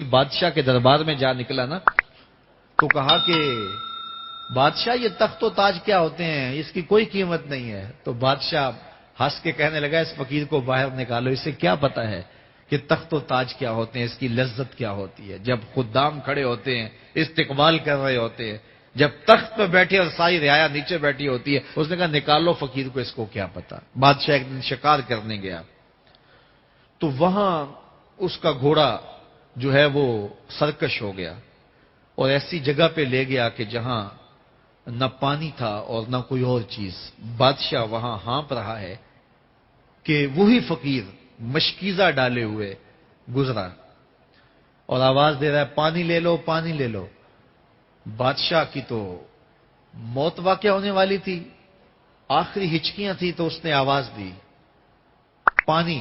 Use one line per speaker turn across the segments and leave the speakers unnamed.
بادشاہ کے دربار میں جا نکلا نا تو کہا کہ بادشاہ یہ تخت و تاج کیا ہوتے ہیں، اس کی کوئی قیمت نہیں ہے۔ تو بادشاہ ہنس کے کہنے لگا اس فقیر کو باہر نکالو، اسے کیا پتا ہے کہ تخت و تاج کیا ہوتے ہیں، اس کی لذت کیا ہوتی ہے۔ جب خدام کھڑے ہوتے ہیں، استقبال کر رہے ہوتے ہیں، جب تخت پہ بیٹھے اور ساری رعایا نیچے بیٹھی ہوتی ہے، اس نے کہا نکالو فقیر کو، اس کو کیا پتا۔ بادشاہ ایک دن شکار کرنے گیا تو وہاں اس کا گھوڑا جو ہے وہ سرکش ہو گیا اور ایسی جگہ پہ لے گیا کہ جہاں نہ پانی تھا اور نہ کوئی اور چیز۔ بادشاہ وہاں ہانپ رہا ہے کہ وہی فقیر مشکیزہ ڈالے ہوئے گزرا اور آواز دے رہا ہے پانی لے لو، پانی لے لو۔ بادشاہ کی تو موت واقع ہونے والی تھی، آخری ہچکیاں تھیں تو اس نے آواز دی پانی۔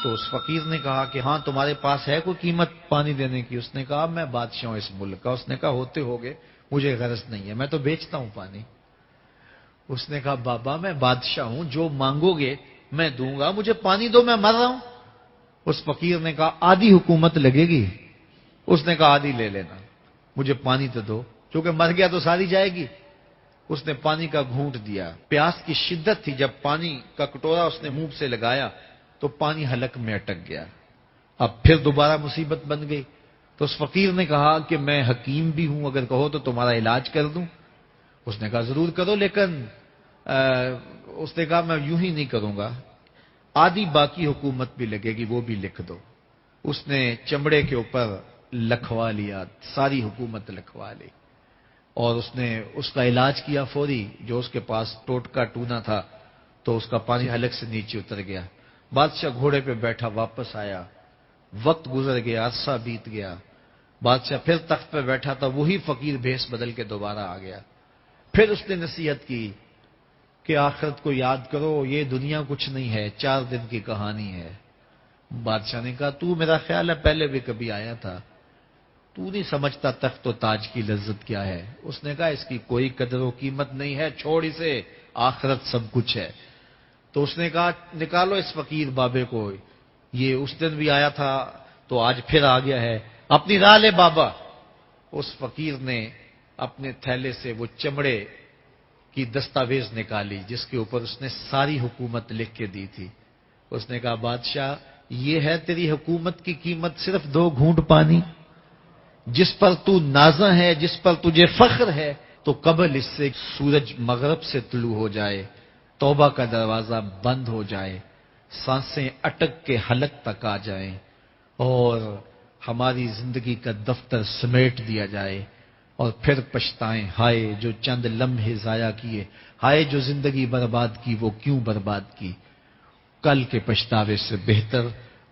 تو اس فقیر نے کہا کہ ہاں تمہارے پاس ہے کوئی قیمت پانی دینے کی؟ اس نے کہا میں بادشاہ ہوں اس ملک کا۔ اس نے کہا ہوتے ہوگے، مجھے غرض نہیں ہے، میں تو بیچتا ہوں پانی۔ اس نے کہا بابا میں بادشاہ ہوں، جو مانگو گے میں دوں گا، مجھے پانی دو، میں مر رہا ہوں۔ اس فقیر نے کہا آدھی حکومت لگے گی۔ اس نے کہا آدھی لے لینا، مجھے پانی تو دو، کیونکہ مر گیا تو ساری جائے گی۔ اس نے پانی کا گھونٹ دیا، پیاس کی شدت تھی، جب پانی کا کٹورا اس نے منہ سے لگایا تو پانی حلق میں اٹک گیا۔ اب پھر دوبارہ مصیبت بن گئی تو اس فقیر نے کہا کہ میں حکیم بھی ہوں، اگر کہو تو تمہارا علاج کر دوں۔ اس نے کہا ضرور کرو، لیکن اس نے کہا میں یوں ہی نہیں کروں گا، آدھی باقی حکومت بھی لگے گی، وہ بھی لکھ دو۔ اس نے چمڑے کے اوپر لکھوا لیا، ساری حکومت لکھوا لی اور اس نے اس کا علاج کیا فوری۔ جو اس کے پاس ٹوٹکا ٹونا تھا تو اس کا پانی حلق سے نیچے اتر گیا۔ بادشاہ گھوڑے پہ بیٹھا واپس آیا، وقت گزر گیا، عرصہ بیت گیا، بادشاہ پھر تخت پہ بیٹھا تھا، وہی فقیر بھیس بدل کے دوبارہ آ گیا۔ پھر اس نے نصیحت کی کہ آخرت کو یاد کرو، یہ دنیا کچھ نہیں ہے، 4 دن کی کہانی ہے۔ بادشاہ نے کہا تو میرا خیال ہے پہلے بھی کبھی آیا تھا، تو نہیں سمجھتا تخت و تاج کی لذت کیا ہے۔ اس نے کہا اس کی کوئی قدر و قیمت نہیں ہے، چھوڑ اسے، آخرت سب کچھ ہے۔ تو اس نے کہا نکالو اس فقیر بابے کو، یہ اس دن بھی آیا تھا تو آج پھر آ گیا ہے، اپنی راہ لے بابا۔ اس فقیر نے اپنے تھیلے سے وہ چمڑے کی دستاویز نکالی جس کے اوپر اس نے ساری حکومت لکھ کے دی تھی۔ اس نے کہا بادشاہ یہ ہے تیری حکومت کی قیمت، صرف 2 گھونٹ پانی، جس پر تو نازاں ہے، جس پر تجھے فخر ہے، تو قبل اس سے سورج مغرب سے طلوع ہو جائے، توبہ کا دروازہ بند ہو جائے، سانسیں اٹک کے حلق تک آ جائیں اور ہماری زندگی کا دفتر سمیٹ دیا جائے، اور پھر پچھتائیں ہائے جو چند لمحے ضائع کیے، ہائے جو زندگی برباد کی وہ کیوں برباد کی۔ کل کے پچھتاوے سے بہتر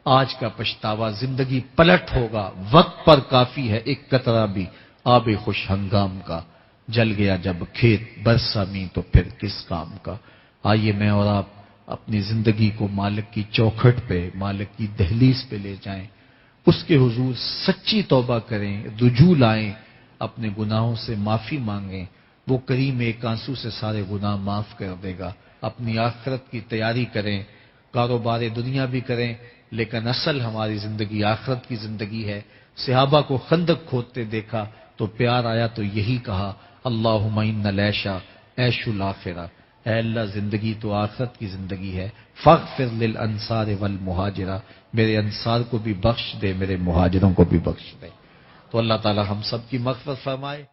آج کا پچھتاوا، زندگی پلٹ ہوگا، وقت پر کافی ہے ایک قطرہ بھی آب خوش ہنگام کا، جل گیا جب کھیت برسا می تو پھر کس کام کا۔ آئیے میں اور آپ اپنی زندگی کو مالک کی چوکھٹ پہ، مالک کی دہلیز پہ لے جائیں، اس کے حضور سچی توبہ کریں، رجوع لائیں، اپنے گناہوں سے معافی مانگیں، وہ کریم ایک آنسو سے سارے گناہ معاف کر دے گا۔ اپنی آخرت کی تیاری کریں، کاروبار دنیا بھی کریں، لیکن اصل ہماری زندگی آخرت کی زندگی ہے۔ صحابہ کو خندق کھودتے دیکھا تو پیار آیا تو یہی کہا اللہم ان العیشہ عیش الاخرہ، اے اللہ زندگی تو آخرت کی زندگی ہے، فاغفر للانصار والمہاجرہ، میرے انصار کو بھی بخش دے، میرے مہاجروں کو بھی بخش دے۔ تو اللہ تعالی ہم سب کی مغفرت فرمائے۔